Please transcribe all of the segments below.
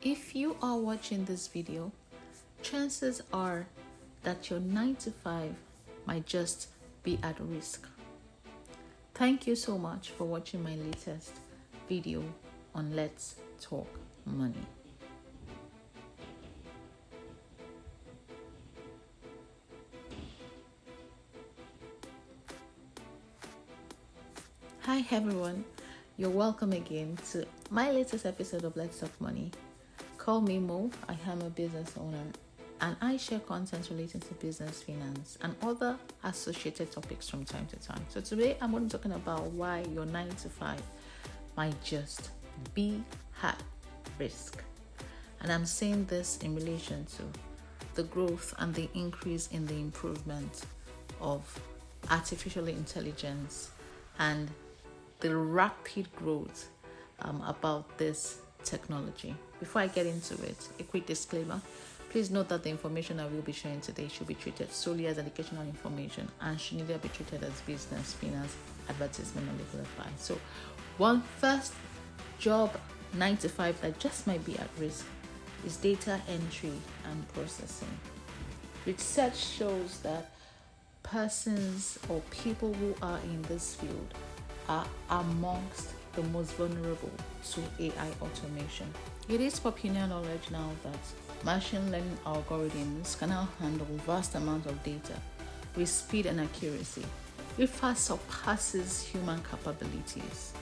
If you are watching this video, chances are that your 9 to 5 might just be at risk. Thank you so much for watching my latest video on Let's Talk Money. Hi everyone, you're welcome again to my latest episode of Let's Talk Money. Call me Mo, I am a business owner and I share content relating to business, finance and other associated topics from time to time. So today I'm going to be talking about why your 9 to 5 might just be at risk. And I'm saying this in relation to the growth and the increase in the improvement of artificial intelligence and the rapid growth about this technology. Before I get into it, a quick disclaimer. Please note that the information I will be sharing today should be treated solely as educational information and should neither be treated as business, finance, advertisement, or legal advice. So, one first job 9 to 5 that just might be at risk is data entry and processing. Research shows that persons or people who are in this field are amongst the most vulnerable to AI automation. It is popular knowledge now that machine learning algorithms can now handle vast amounts of data with speed and accuracy, which far surpasses human capabilities.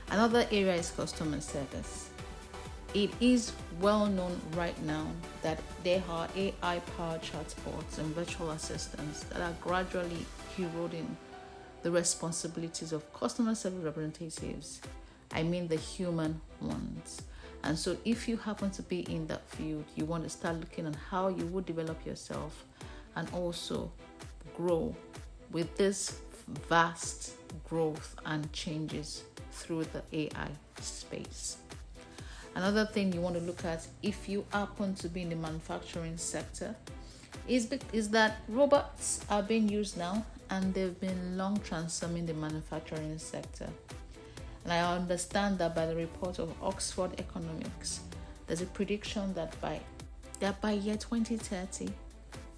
Another area is customer service. It is well known right now that there are AI-powered chatbots and virtual assistants that are gradually eroding the responsibilities of customer service representatives. I mean the human ones. And so if you happen to be in that field, you want to start looking at how you would develop yourself and also grow with this vast growth and changes through the AI space. Another thing you want to look at if you happen to be in the manufacturing sector is that robots are being used now and they've been long transforming the manufacturing sector. And I understand that by the report of Oxford Economics, there's a prediction that by year 2030,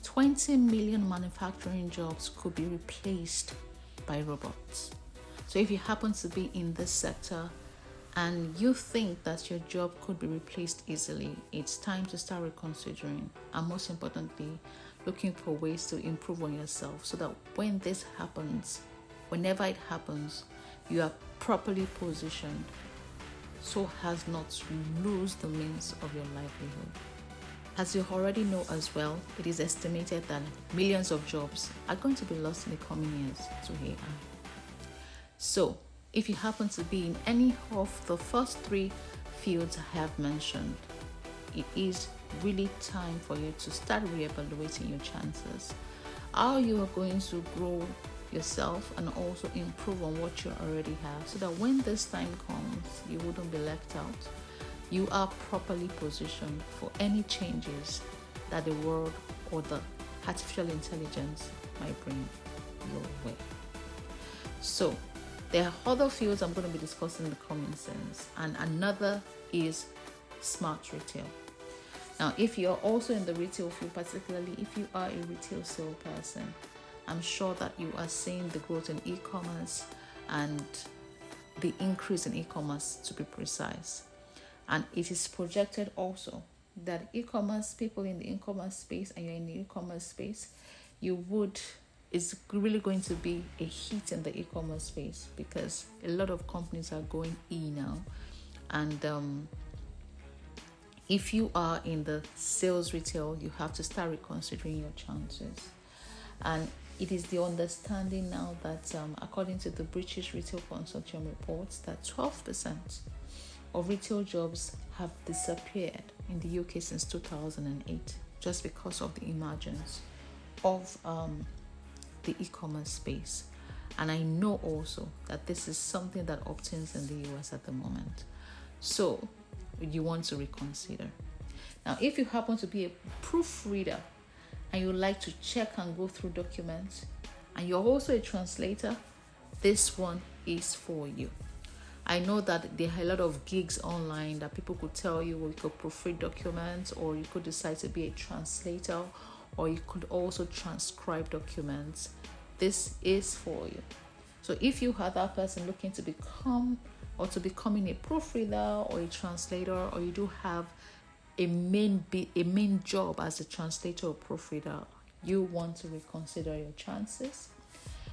20 million manufacturing jobs could be replaced by robots. So if you happen to be in this sector and you think that your job could be replaced easily, it's time to start reconsidering and most importantly, looking for ways to improve on yourself so that when this happens, whenever it happens, you are properly positioned so as not to lose the means of your livelihood. As you already know as well, it is estimated that millions of jobs are going to be lost in the coming years to AI. So, if you happen to be in any of the first 3 fields I have mentioned, it is really time for you to start reevaluating your chances, how you are going to grow yourself and also improve on what you already have so that when this time comes, you wouldn't be left out. You are properly positioned for any changes that the world or the artificial intelligence might bring your way. So, there are other fields I'm going to be discussing in the coming sense, and another is smart retail. Now, if you're also in the retail field, particularly if you are a retail salesperson, I'm sure that you are seeing the growth in e-commerce and the increase in e-commerce to be precise. And it is projected also that e-commerce, people in the e-commerce space and you're in the e-commerce space, it's really going to be a hit in the e-commerce space because a lot of companies are going now. And if you are in the sales retail, you have to start reconsidering your chances. And it is the understanding now that according to the British Retail Consortium reports that 12% of retail jobs have disappeared in the UK since 2008 just because of the emergence of the e-commerce space. And I know also that this is something that obtains in the US at the moment. So you want to reconsider. Now, if you happen to be a proofreader and you like to check and go through documents and you're also a translator, this one is for you. I know that there are a lot of gigs online that people could tell you, or you could proofread documents, or you could decide to be a translator, or you could also transcribe documents. This is for you. So if you are that person looking to become or to becoming a proofreader or a translator, or you do have a main job as a translator or proofreader, you want to reconsider your chances,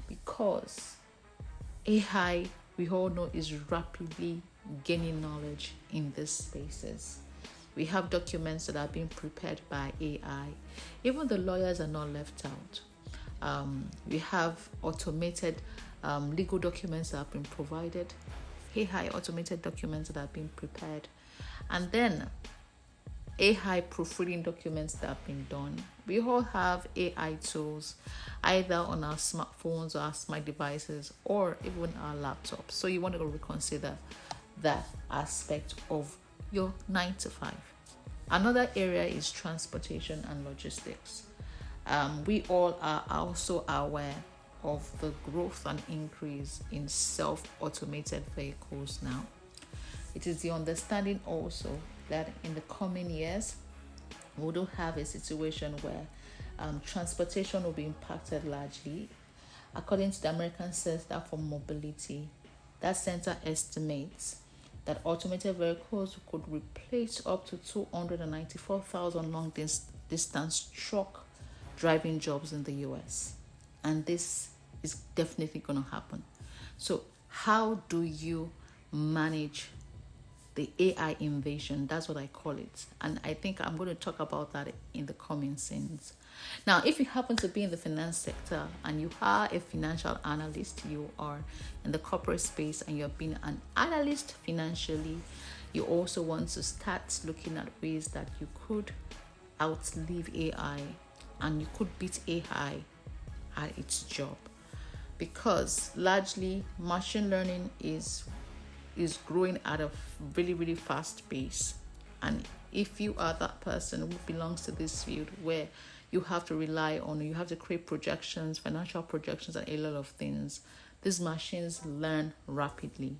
because AI, we all know, is rapidly gaining knowledge in these spaces. We have documents that are being prepared by AI. Even the lawyers are not left out. We have automated legal documents that have been provided, AI automated documents that have been prepared, and then AI proofreading documents that have been done. We all have AI tools either on our smartphones or our smart devices, or even our laptops. So you want to reconsider that aspect of your 9 to 5. Another area is transportation and logistics. We all are also aware of the growth and increase in self-automated vehicles now. It is the understanding also that in the coming years, we do have a situation where transportation will be impacted largely. According to the American Center for Mobility, that center estimates that automated vehicles could replace up to 294,000 long distance truck driving jobs in the US. And this is definitely going to happen. So how do you manage the AI invasion? That's what I call it. And I think I'm going to talk about that in the coming scenes. Now, if you happen to be in the finance sector and you are a financial analyst, you are in the corporate space and you're being an analyst financially, you also want to start looking at ways that you could outlive AI and you could beat AI at its job. Because largely machine learning is growing at a really, really fast pace. And if you are that person who belongs to this field where you have to rely on, you have to create projections, financial projections, and a lot of things, these machines learn rapidly.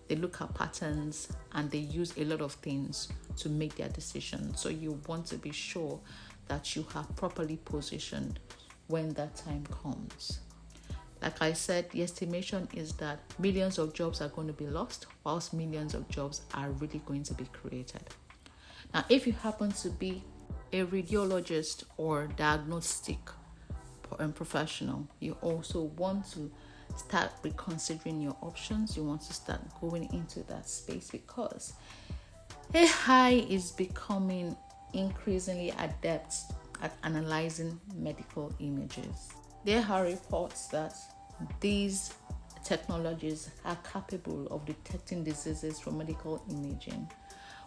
They look at patterns and they use a lot of things to make their decisions. So you want to be sure that you are properly positioned when that time comes. Like I said, the estimation is that millions of jobs are going to be lost, whilst millions of jobs are really going to be created. Now, if you happen to be a radiologist or diagnostic professional, you also want to start reconsidering your options. You want to start going into that space, because AI is becoming increasingly adept at analyzing medical images. There are reports that these technologies are capable of detecting diseases from medical imaging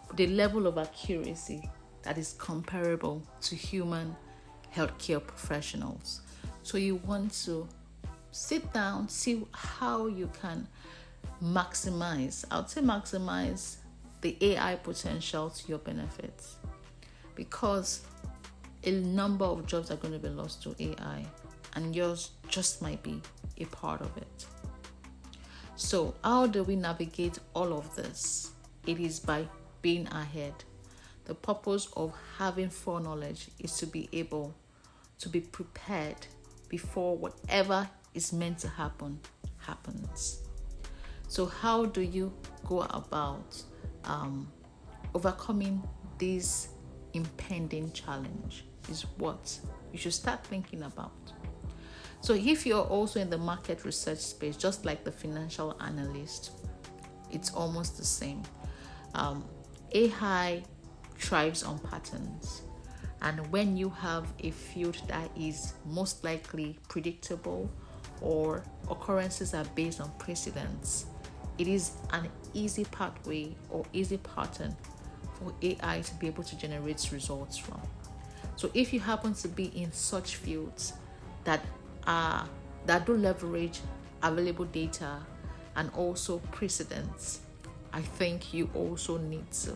with a level of accuracy that is comparable to human healthcare professionals. So you want to sit down, see how you can maximize the AI potential to your benefits, because a number of jobs are going to be lost to AI, and yours just might be a part of it. So how do we navigate all of this? It is by being ahead. The purpose of having foreknowledge is to be able to be prepared before whatever is meant to happen happens. So how do you go about overcoming this impending challenge is what you should start thinking about. So if you're also in the market research space, just like the financial analyst, it's almost the same. AI thrives on patterns. And when you have a field that is most likely predictable or occurrences are based on precedents, it is an easy pathway or easy pattern for AI to be able to generate results from. So if you happen to be in such fields that do leverage available data and also precedents, I think you also need to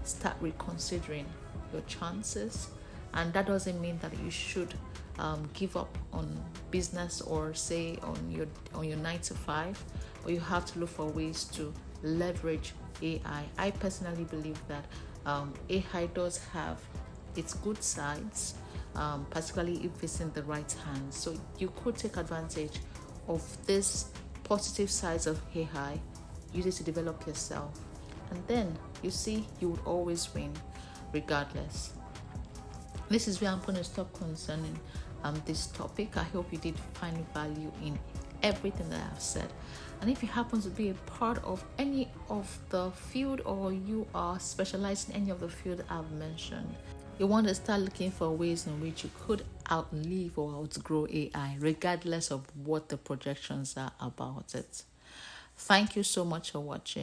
start reconsidering your chances. And that doesn't mean that you should give up on business or say on your 9 to 5, but you have to look for ways to leverage AI. I personally believe that AI does have its good sides, particularly if it's in the right hands. So you could take advantage of this positive sides of AI, use it to develop yourself, and then you see you would always win regardless. This is where I'm going to stop concerning this topic. I hope you did find value in everything that I've said. And if you happen to be a part of any of the field, or you are specialized in any of the field I've mentioned, you want to start looking for ways in which you could outlive or outgrow AI, regardless of what the projections are about it. Thank you so much for watching.